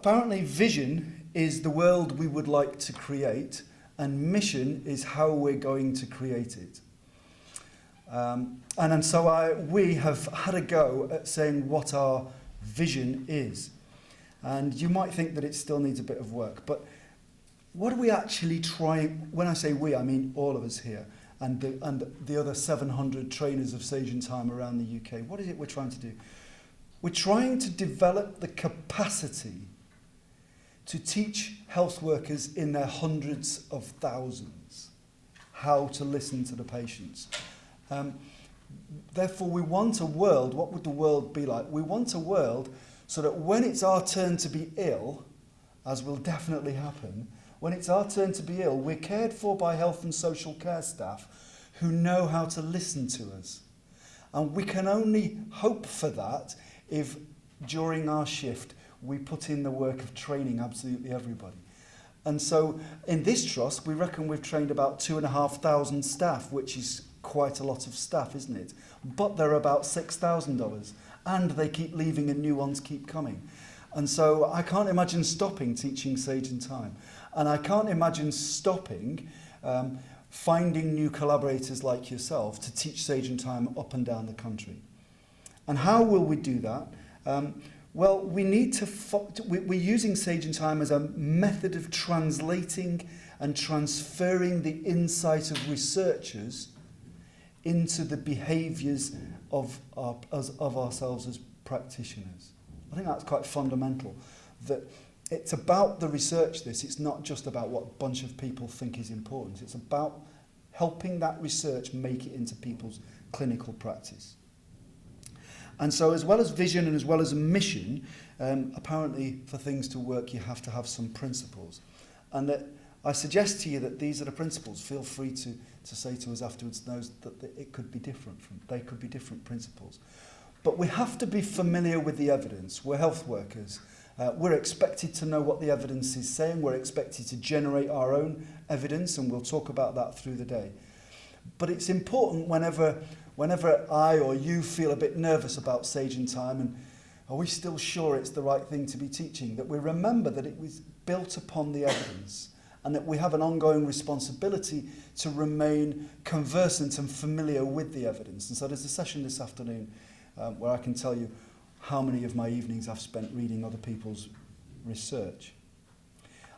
apparently vision is the world we would like to create, and mission is how we're going to create it. We have had a go at saying what our vision is. And you might think that it still needs a bit of work, but what are we actually trying? When I say we, I mean all of us here and the other 700 trainers of Sage in Time around the UK. What is it we're trying to do? We're trying to develop the capacity to teach health workers in their hundreds of thousands how to listen to the patients. Therefore, we want a world. What would the world be like? We want a world so that when it's our turn to be ill, as will definitely happen, when it's our turn to be ill, we're cared for by health and social care staff who know how to listen to us. And we can only hope for that if during our shift we put in the work of training absolutely everybody. And so in this trust, we reckon we've trained about 2,500 staff, which is quite a lot of staff, isn't it? But they're about $6,000, and they keep leaving and new ones keep coming. And so I can't imagine stopping teaching Sage in Time. And I can't imagine stopping finding new collaborators like yourself to teach Sage in Time up and down the country. And how will we do that? Well, we need to. We're using Sage in Time as a method of translating and transferring the insight of researchers into the behaviours of ourselves as practitioners. I think that's quite fundamental. That it's about the research. It's not just about what a bunch of people think is important. It's about helping that research make it into people's clinical practice. And so as well as vision and as well as a mission, apparently for things to work you have to have some principles. And that I suggest to you that these are the principles. Feel free to say to us afterwards that it could be different. They could be different principles. But we have to be familiar with the evidence. We're health workers. We're expected to know what the evidence is saying. We're expected to generate our own evidence, and we'll talk about that through the day. But it's important whenever I or you feel a bit nervous about Sage in Time and are we still sure it's the right thing to be teaching, that we remember that it was built upon the evidence and that we have an ongoing responsibility to remain conversant and familiar with the evidence. And so there's a session this afternoon where I can tell you how many of my evenings I've spent reading other people's research.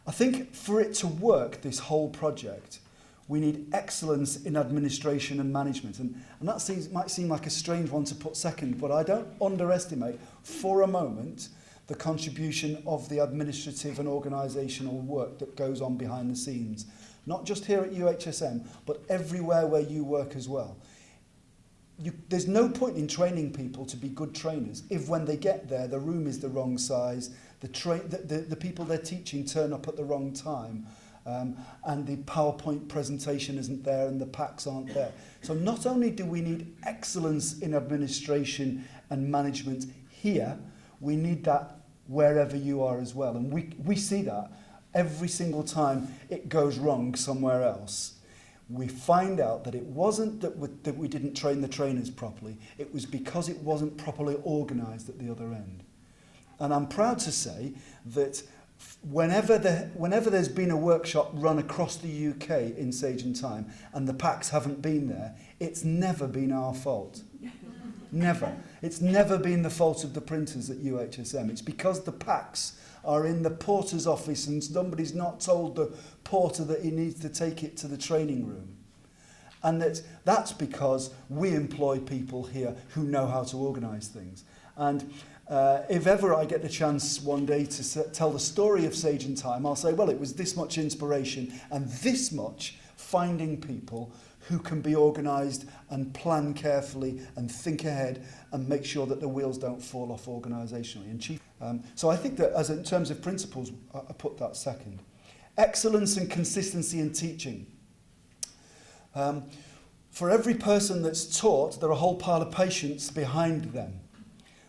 I think for it to work, this whole project, we need excellence in administration and management. And that might seem like a strange one to put second, but I don't underestimate for a moment the contribution of the administrative and organisational work that goes on behind the scenes, not just here at UHSM, but everywhere where you work as well. There's no point in training people to be good trainers if when they get there, the room is the wrong size, the people they're teaching turn up at the wrong time, and the PowerPoint presentation isn't there and the packs aren't there. So not only do we need excellence in administration and management here, we need that wherever you are as well. And we see that every single time it goes wrong somewhere else. We find out that it wasn't that we didn't train the trainers properly, it was because it wasn't properly organised at the other end. And I'm proud to say that whenever there's been a workshop run across the UK in Sage in Time and the packs haven't been there, it's never been our fault. Never. It's never been the fault of the printers at UHSM. It's because the packs are in the porter's office and somebody's not told the porter that he needs to take it to the training room. And that's because we employ people here who know how to organise things. And if ever I get the chance one day to tell the story of Sage in Time, I'll say, well, it was this much inspiration and this much finding people who can be organised and plan carefully and think ahead and make sure that the wheels don't fall off organisationally. So I think that in terms of principles, I put that second. Excellence and consistency in teaching. For every person that's taught, there are a whole pile of patients behind them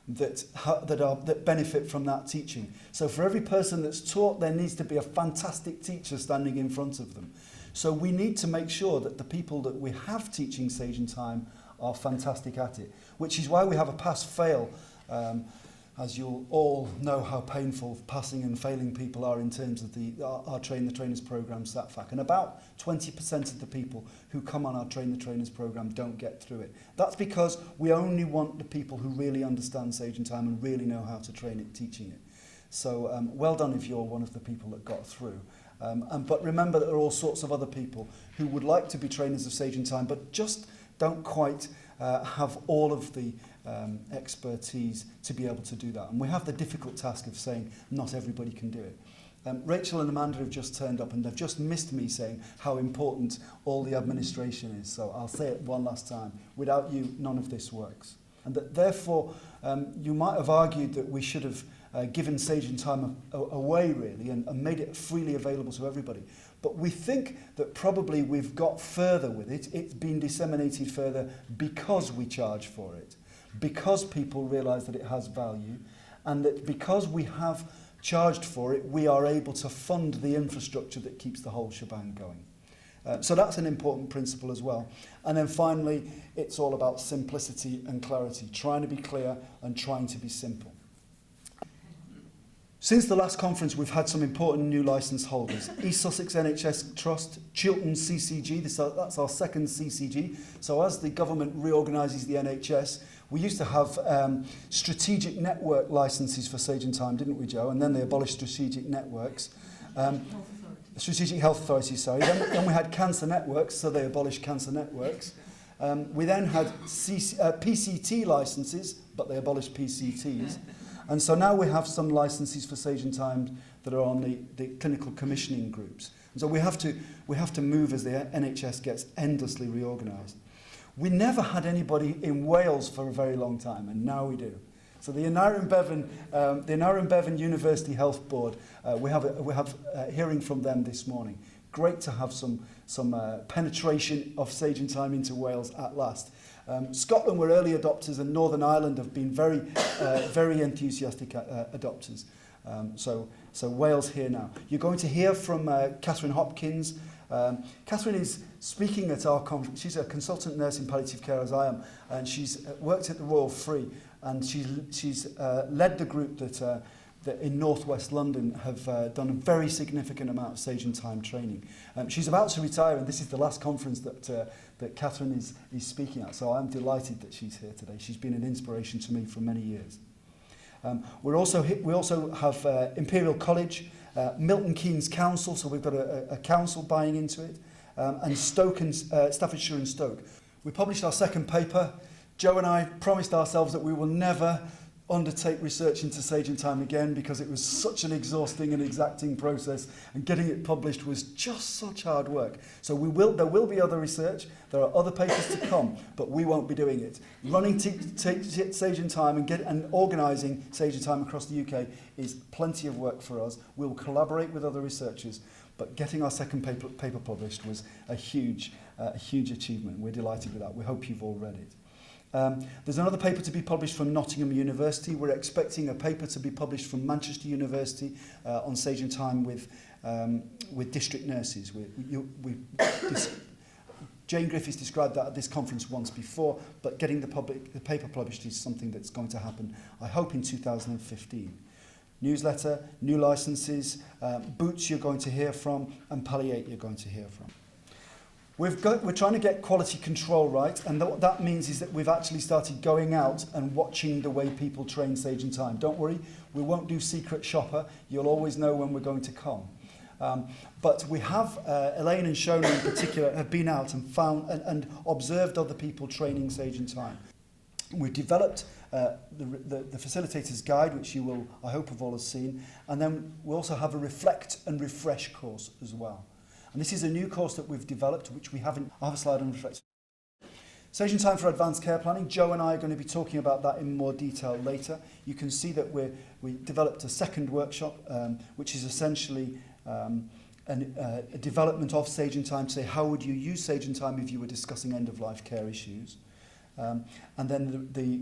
that benefit from that teaching. So for every person that's taught, there needs to be a fantastic teacher standing in front of them. So we need to make sure that the people that we have teaching Sage in Time are fantastic at it, which is why we have a pass-fail as you'll all know how painful passing and failing people are in terms of our Train the Trainers programme SATFAC. And about 20% of the people who come on our Train the Trainers programme don't get through it. That's because we only want the people who really understand Sage and Time and really know how to train it, teaching it. So well done if you're one of the people that got through. But remember that there are all sorts of other people who would like to be trainers of Sage and Time but just don't quite have all of the expertise to be able to do that. And we have the difficult task of saying not everybody can do it. Rachel and Amanda have just turned up and they've just missed me saying how important all the administration is. So I'll say it one last time. Without you, none of this works. And that therefore, you might have argued that we should have given Sage and Time away really and made it freely available to everybody. But we think that probably we've got further with it. It's been disseminated further because we charge for it, because people realise that it has value, and that because we have charged for it, we are able to fund the infrastructure that keeps the whole shebang going. So that's an important principle as well. And then finally, it's all about simplicity and clarity, trying to be clear and trying to be simple. Since the last conference, we've had some important new licence holders. East Sussex NHS Trust, Chiltern CCG, that's our second CCG. So as the government reorganises the NHS, we used to have strategic network licences for Sage and Time, didn't we, Joe? And then they abolished strategic networks. Strategic Health Authorities, sorry. Then we had cancer networks, so they abolished cancer networks. We then had PCT licences, but they abolished PCTs. And so now we have some licences for Sage and Time that are on the clinical commissioning groups. And so we have to move as the NHS gets endlessly reorganised. We never had anybody in Wales for a very long time, and now we do. So the Aneurin Bevan University Health Board, we have a hearing from them this morning. Great to have some penetration of Sage and Time into Wales at last. Scotland were early adopters, and Northern Ireland have been very enthusiastic adopters. So Wales here now. You're going to hear from Catherine Hopkins. Catherine is speaking at our conference. She's a consultant nurse in palliative care, as I am, and she's worked at the Royal Free, and she's led the group that in Northwest London have done a very significant amount of Sage and Time training. She's about to retire, and this is the last conference that Catherine is speaking at, so I'm delighted that she's here today. She's been an inspiration to me for many years. We also have Imperial College, Milton Keynes Council, so we've got a council buying into it, and Stoke and Staffordshire and Stoke. We published our second paper. Joe and I promised ourselves that we will never undertake research into Sage and Time again because it was such an exhausting and exacting process, and getting it published was just such hard work. So there will be other research, there are other papers to come, but we won't be doing it. Running Sage and Time and organising Sage and Time across the UK is plenty of work for us. We'll collaborate with other researchers, but getting our second paper published was a huge achievement. We're delighted with that. We hope you've all read it. There's another paper to be published from Nottingham University. We're expecting a paper to be published from Manchester University on Sage and Time with district nurses. Jane Griffiths described that at this conference once before, but getting the paper published is something that's going to happen, I hope, in 2015. Newsletter, new licences, Boots you're going to hear from, and Palliate you're going to hear from. We're trying to get quality control right, and what that means is that we've actually started going out and watching the way people train Sage and Time. Don't worry, we won't do secret shopper. You'll always know when we're going to come. But we have, Elaine and Shona in particular, have been out and found and observed other people training Sage and Time. We've developed the facilitator's guide, which you will, I hope, have all seen, and then we also have a reflect and refresh course as well. And this is a new course that we've developed, which we haven't. I have a slide on reflect. Sage and Time for Advanced Care Planning. Joe and I are going to be talking about that in more detail later. You can see that we developed a second workshop, which is essentially a development of Sage and Time to say how would you use Sage and Time if you were discussing end-of-life care issues. And then the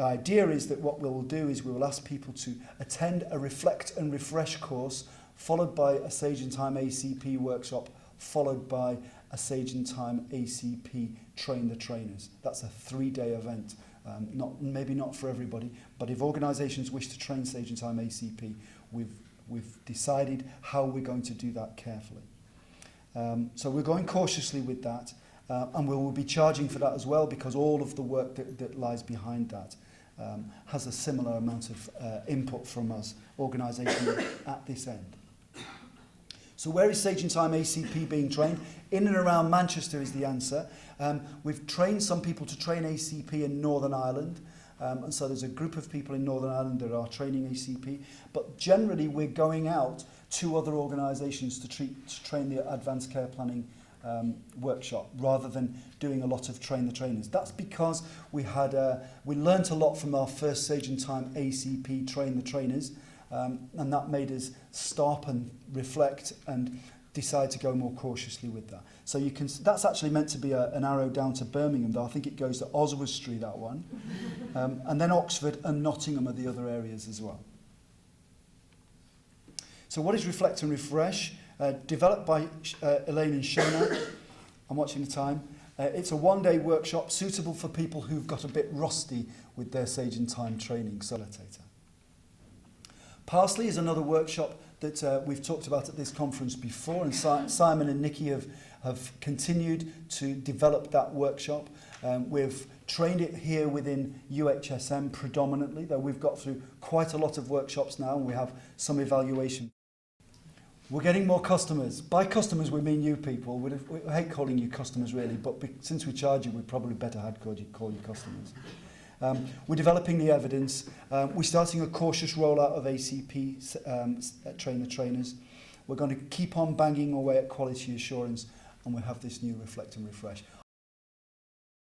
idea is that what we'll do is we will ask people to attend a reflect and refresh course, followed by a Sage and Time ACP workshop, followed by a Sage and Time ACP Train the Trainers. That's a 3-day event, Maybe not for everybody, but if organisations wish to train Sage and Time ACP, we've decided how we're going to do that carefully. So we're going cautiously with that, and we will be charging for that as well, because all of the work that lies behind that has a similar amount of input from us organisationally at this end. So where is Sage and Time ACP being trained? In and around Manchester is the answer. We've trained some people to train ACP in Northern Ireland. And so there's a group of people in Northern Ireland that are training ACP. But generally we're going out to other organisations to train the advanced care planning workshop, rather than doing a lot of train the trainers. That's because we learnt a lot from our first Sage and Time ACP train the trainers. And that made us stop and reflect and decide to go more cautiously with that. So that's actually meant to be an arrow down to Birmingham, though I think it goes to Oswestry, that one. And then Oxford and Nottingham are the other areas as well. So what is Reflect and Refresh? Developed by Elaine and Shona. I'm watching the time. It's a one-day workshop suitable for people who've got a bit rusty with their Sage and Time training. Facilitator. Parsley is another workshop that we've talked about at this conference before, and Simon and Nikki have continued to develop that workshop. We've trained it here within UHSM predominantly, though we've got through quite a lot of workshops now, and we have some evaluation. We're getting more customers. By customers, we mean you people. We hate calling you customers, really, but since we charge you, we probably better had call you customers. We're developing the evidence. We're starting a cautious rollout of ACP train the trainers. We're going to keep on banging away at quality assurance, and we'll have this new Reflect and Refresh.